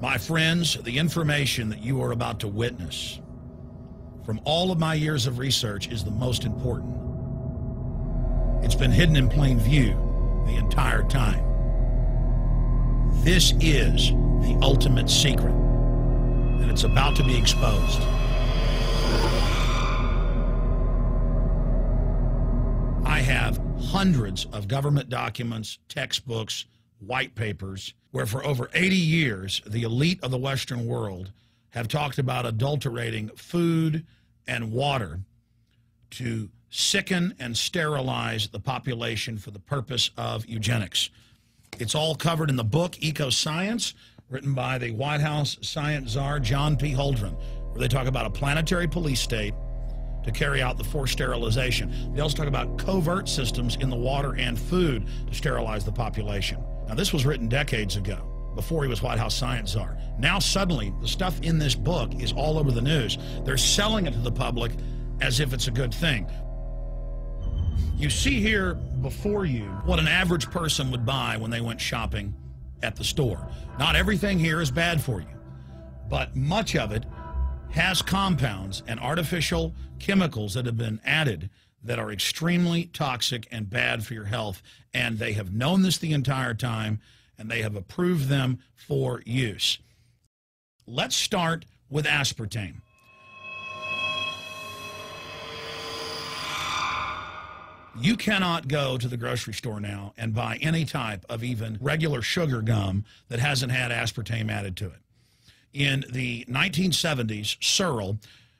My friends, the information that you are about to witness from all of my years of research is the most important. It's been hidden in plain view the entire time. This is the ultimate secret, and it's about to be exposed. I have hundreds of government documents, textbooks, white papers, where for over 80 years, the elite of the Western world have talked about adulterating food and water to sicken and sterilize the population for the purpose of eugenics. It's all covered in the book Eco-Science, written by the White House science czar, John P. Holdren, where they talk about a planetary police state to carry out the forced sterilization. They also talk about covert systems in the water and food to sterilize the population. Now, this was written decades ago, before he was White House science czar. Now, suddenly, the stuff in this book is all over the news. They're selling it to the public as if it's a good thing. You see here before you what an average person would buy when they went shopping at the store. Not everything here is bad for you, but much of it has compounds and artificial chemicals that have been added that are extremely toxic and bad for your health, and they have known this the entire time, and they have approved them for use. Let's start with aspartame. You cannot go to the grocery store now and buy any type of even regular sugar gum that hasn't had aspartame added to it. In the 1970s, Searle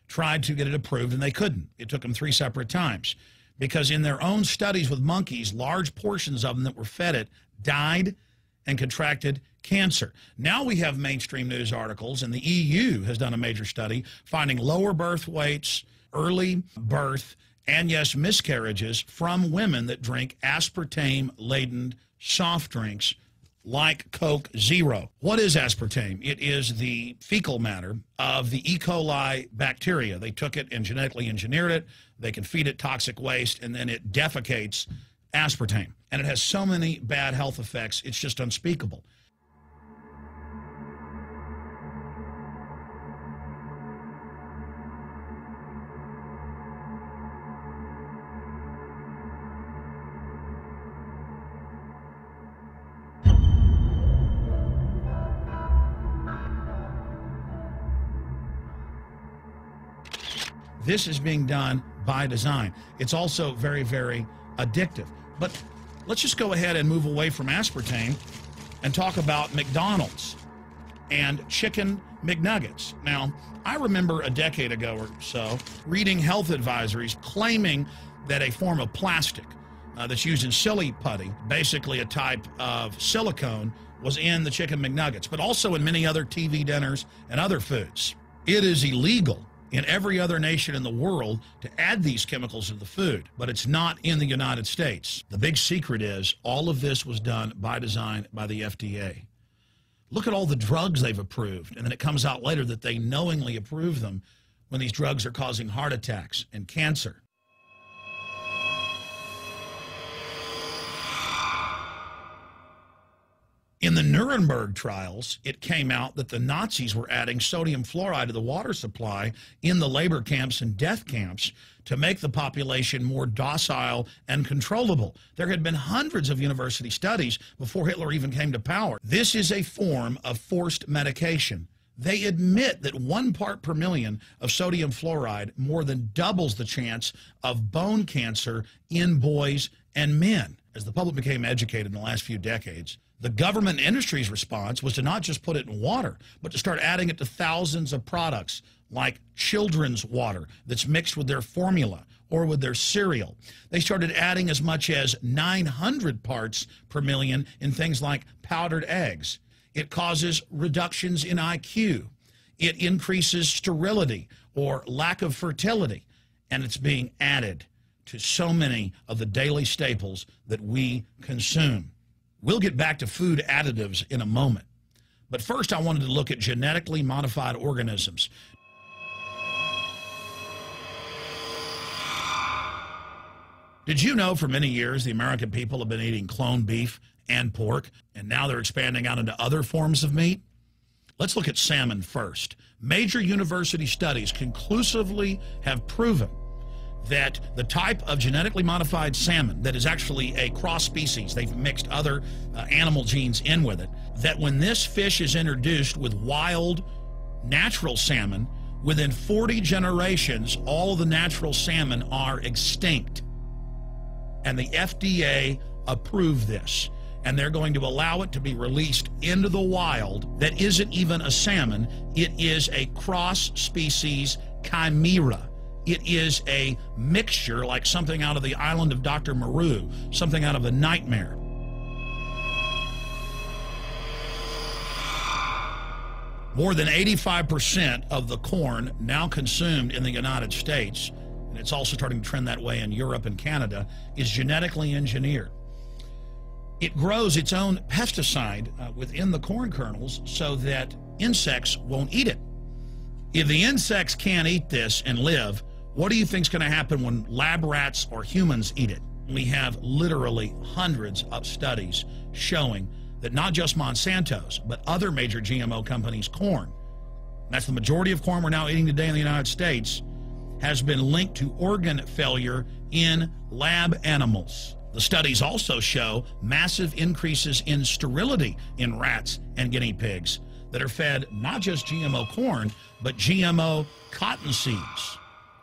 tried to get it approved, and they couldn't. It took them 3 separate times because in their own studies with monkeys, large portions of them that were fed it died and contracted cancer. Now we have mainstream news articles, and the EU has done a major study finding lower birth weights, early birth, and yes, miscarriages from women that drink aspartame-laden soft drinks like Coke Zero. What is aspartame? It is the fecal matter of the E. coli bacteria. They took it and genetically engineered it. They can feed it toxic waste, and then it defecates aspartame. And it has so many bad health effects, it's just unspeakable. This is being done by design. It's also very, very addictive. But let's just go ahead and move away from aspartame and talk about McDonald's and chicken McNuggets. Now, I remember a decade ago or so reading health advisories claiming that a form of plastic that's used in silly putty, basically a type of silicone, was in the chicken McNuggets, but also in many other TV dinners and other foods. It is illegal in every other nation in the world to add these chemicals to the food, but it's not in the United States. The big secret is all of this was done by design by the FDA. Look at all the drugs they've approved, and then it comes out later that they knowingly approve them when these drugs are causing heart attacks and cancer. In the Nuremberg trials, it came out that the Nazis were adding sodium fluoride to the water supply in the labor camps and death camps to make the population more docile and controllable. There had been hundreds of university studies before Hitler even came to power. This is a form of forced medication. They admit that 1 part per million of sodium fluoride more than doubles the chance of bone cancer in boys and men. As the public became educated in the last few decades, the government and industry's response was to not just put it in water, but to start adding it to thousands of products like children's water that's mixed with their formula or with their cereal. They started adding as much as 900 parts per million in things like powdered eggs. It causes reductions in IQ. It increases sterility or lack of fertility, and it's being added to so many of the daily staples that we consume. We'll get back to food additives in a moment. But first, I wanted to look at genetically modified organisms. Did you know for many years the American people have been eating cloned beef and pork, and now they're expanding out into other forms of meat? Let's look at salmon first. Major university studies conclusively have proven that the type of genetically modified salmon that is actually a cross species, they've mixed other animal genes in with it, that when this fish is introduced with wild natural salmon, within 40 generations, all the natural salmon are extinct. And the FDA approved this. And they're going to allow it to be released into the wild that isn't even a salmon. It is a cross-species chimera. It is a mixture like something out of the island of Dr. Moreau, something out of a nightmare. More than 85% of the corn now consumed in the United States, and it's also starting to trend that way in Europe and Canada, is genetically engineered. It grows its own pesticide within the corn kernels so that insects won't eat it. If the insects can't eat this and live, what do you think is going to happen when lab rats or humans eat it? We have literally hundreds of studies showing that not just Monsanto's, but other major GMO companies' corn, that's the majority of corn we're now eating today in the United States, has been linked to organ failure in lab animals. The studies also show massive increases in sterility in rats and guinea pigs that are fed not just GMO corn, but GMO cotton seeds.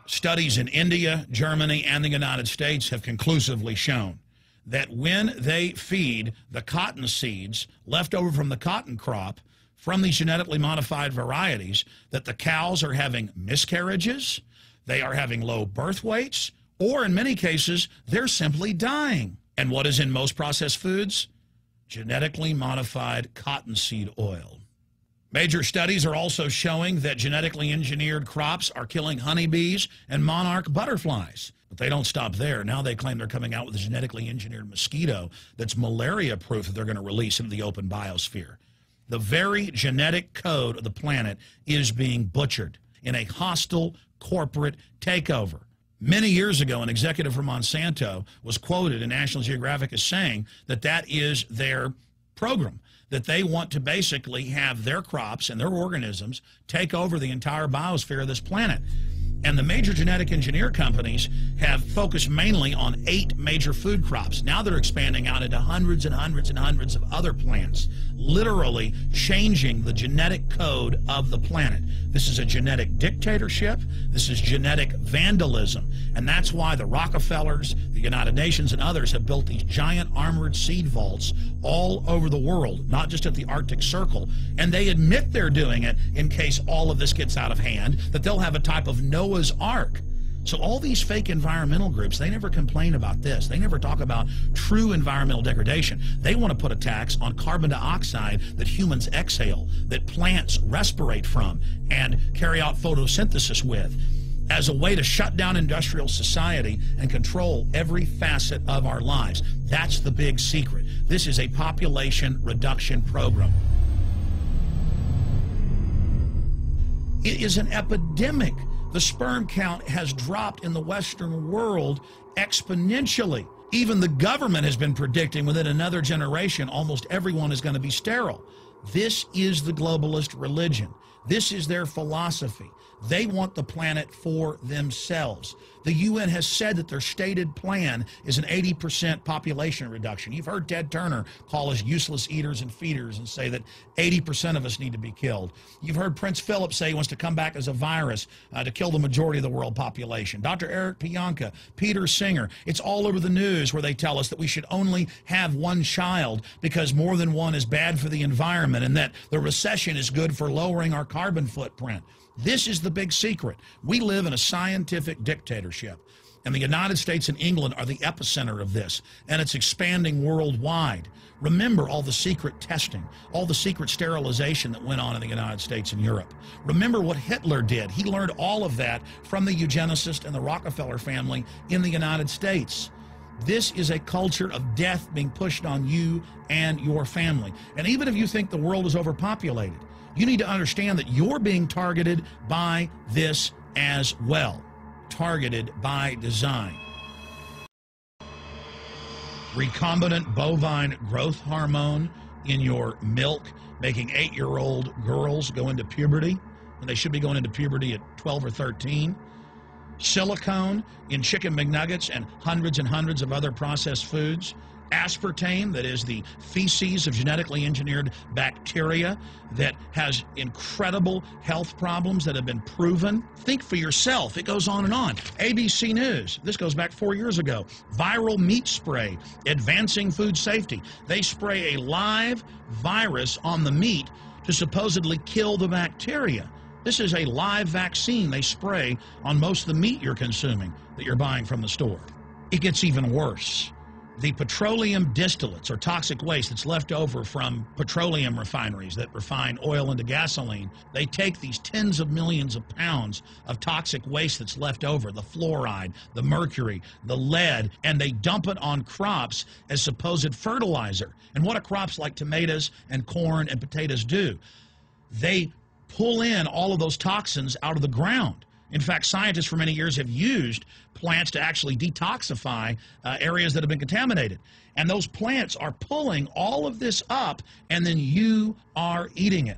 Studies in India, Germany, and the United States have conclusively shown that when they feed the cotton seeds left over from the cotton crop from these genetically modified varieties, that the cows are having miscarriages, they are having low birth weights, or in many cases, they're simply dying. And what is in most processed foods? Genetically modified cottonseed oil. Major studies are also showing that genetically engineered crops are killing honeybees and monarch butterflies. But they don't stop there. Now they claim they're coming out with a genetically engineered mosquito that's malaria-proof that they're going to release into the open biosphere. The very genetic code of the planet is being butchered in a hostile corporate takeover. Many years ago, an executive from Monsanto was quoted in National Geographic as saying that that is their program, that they want to basically have their crops and their organisms take over the entire biosphere of this planet. And the major genetic engineer companies have focused mainly on 8 major food crops. Now they're expanding out into hundreds and hundreds and hundreds of other plants, literally changing the genetic code of the planet. This is a genetic dictatorship. This is genetic vandalism. And that's why the Rockefellers, the United Nations, and others have built these giant armored seed vaults all over the world, not just at the Arctic Circle. And they admit they're doing it in case all of this gets out of hand, that they'll have a type of Noah's Ark. So all these fake environmental groups, they never complain about this. They never talk about true environmental degradation. They want to put a tax on carbon dioxide that humans exhale, that plants respirate from and carry out photosynthesis with, as a way to shut down industrial society and control every facet of our lives. That's the big secret. This is a population reduction program. It is an epidemic. The sperm count has dropped in the Western world exponentially. Even the government has been predicting within another generation, almost everyone is going to be sterile. This is the globalist religion. This is their philosophy. They want the planet for themselves. The UN has said that their stated plan is an 80% population reduction. You've heard Ted Turner call us useless eaters and feeders and say that 80% of us need to be killed. You've heard Prince Philip say he wants to come back as a virus to kill the majority of the world population. Dr. Eric Pianka, Peter Singer, it's all over the news where they tell us that we should only have one child because more than one is bad for the environment and that the recession is good for lowering our carbon footprint. This is the big secret. We live in a scientific dictatorship, and the United States and England are the epicenter of this, and it's expanding worldwide. Remember all the secret testing, all the secret sterilization that went on in the United States and Europe. Remember what Hitler did. He learned all of that from the eugenicist and the Rockefeller family in the United States. This is a culture of death being pushed on you and your family. And even if you think the world is overpopulated, you need to understand that you're being targeted by this as well. Targeted by design. Recombinant bovine growth hormone in your milk, making 8-year-old girls go into puberty when they should be going into puberty at 12 or 13. Silicone in chicken McNuggets and hundreds of other processed foods. Aspartame, that is the feces of genetically engineered bacteria that has incredible health problems that have been proven. Think for yourself. It goes on and on. ABC News, this goes back 4 years ago. Viral meat spray, advancing food safety. They spray a live virus on the meat to supposedly kill the bacteria. This is a live vaccine they spray on most of the meat you're consuming that you're buying from the store. It gets even worse. The petroleum distillates, or toxic waste that's left over from petroleum refineries that refine oil into gasoline, they take these tens of millions of pounds of toxic waste that's left over, the fluoride, the mercury, the lead, and they dump it on crops as supposed fertilizer. And what do crops like tomatoes and corn and potatoes do? They pull in all of those toxins out of the ground. In fact, scientists for many years have used plants to actually detoxify areas that have been contaminated. And those plants are pulling all of this up, and then you are eating it.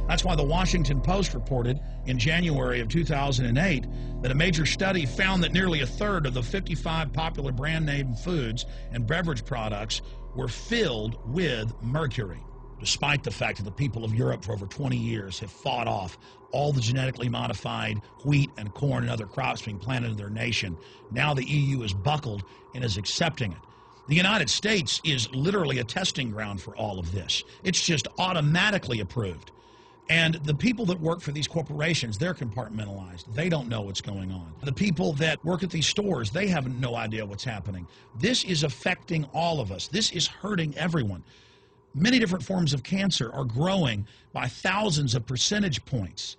That's why the Washington Post reported in January of 2008 that a major study found that nearly a third of the 55 popular brand name foods and beverage products were filled with mercury. Despite the fact that the people of Europe for over 20 years have fought off all the genetically modified wheat and corn and other crops being planted in their nation, now the EU is buckled and is accepting it. The United States is literally a testing ground for all of this. It's just automatically approved. And the people that work for these corporations, they're compartmentalized. They don't know what's going on. The people that work at these stores, they have no idea what's happening. This is affecting all of us. This is hurting everyone. Many different forms of cancer are growing by thousands of percentage points.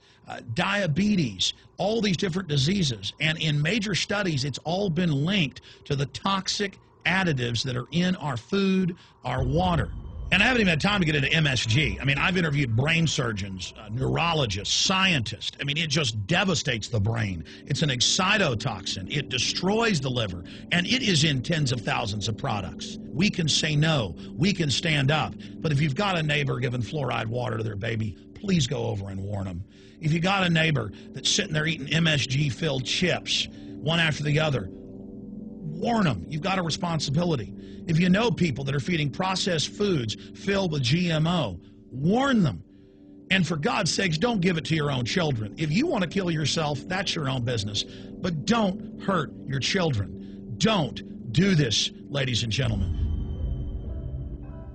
Diabetes, all these different diseases. And in major studies, it's all been linked to the toxic additives that are in our food, our water. And I haven't even had time to get into MSG. I mean, I've interviewed brain surgeons, neurologists, scientists. I mean, it just devastates the brain. It's an excitotoxin. It destroys the liver, and it is in tens of thousands of products. We can say no. We can stand up. But if you've got a neighbor giving fluoride water to their baby, please go over and warn them. If you got a neighbor that's sitting there eating MSG-filled chips, one after the other, warn them. You've got a responsibility. If you know people that are feeding processed foods filled with GMO, warn them. And for God's sakes, don't give it to your own children. If you want to kill yourself, that's your own business. But don't hurt your children. Don't do this, ladies and gentlemen.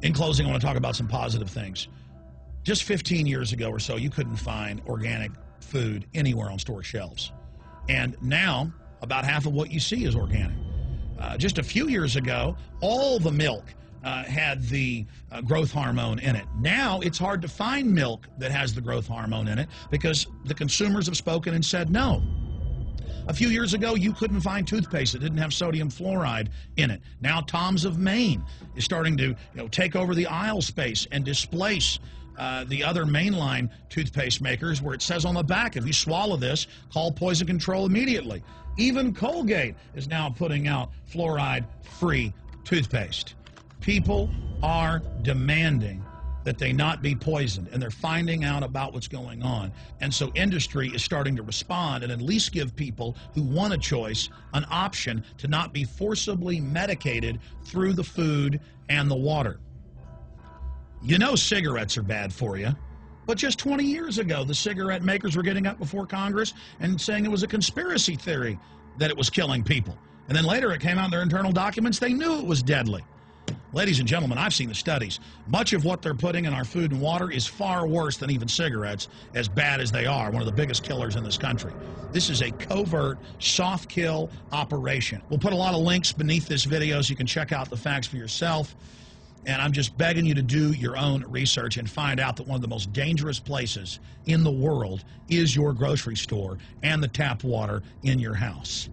In closing, I want to talk about some positive things. Just 15 years ago or so, you couldn't find organic food anywhere on store shelves. And now, about half of what you see is organic. Just a few years ago, all the milk had the growth hormone in it. Now it's hard to find milk that has the growth hormone in it because the consumers have spoken and said no. A few years ago, you couldn't find toothpaste that didn't have sodium fluoride in it. Now Tom's of Maine is starting to take over the aisle space and displace the other mainline toothpaste makers, where it says on the back, if you swallow this, call poison control immediately. Even Colgate is now putting out fluoride-free toothpaste. People are demanding that they not be poisoned, and they're finding out about what's going on. And so industry is starting to respond and at least give people who want a choice an option to not be forcibly medicated through the food and the water. You know cigarettes are bad for you. But just 20 years ago, the cigarette makers were getting up before Congress and saying it was a conspiracy theory that it was killing people. And then later it came out in their internal documents, they knew it was deadly. Ladies and gentlemen, I've seen the studies. Much of what they're putting in our food and water is far worse than even cigarettes, as bad as they are, one of the biggest killers in this country. This is a covert, soft kill operation. We'll put a lot of links beneath this video so you can check out the facts for yourself. And I'm just begging you to do your own research and find out that one of the most dangerous places in the world is your grocery store and the tap water in your house.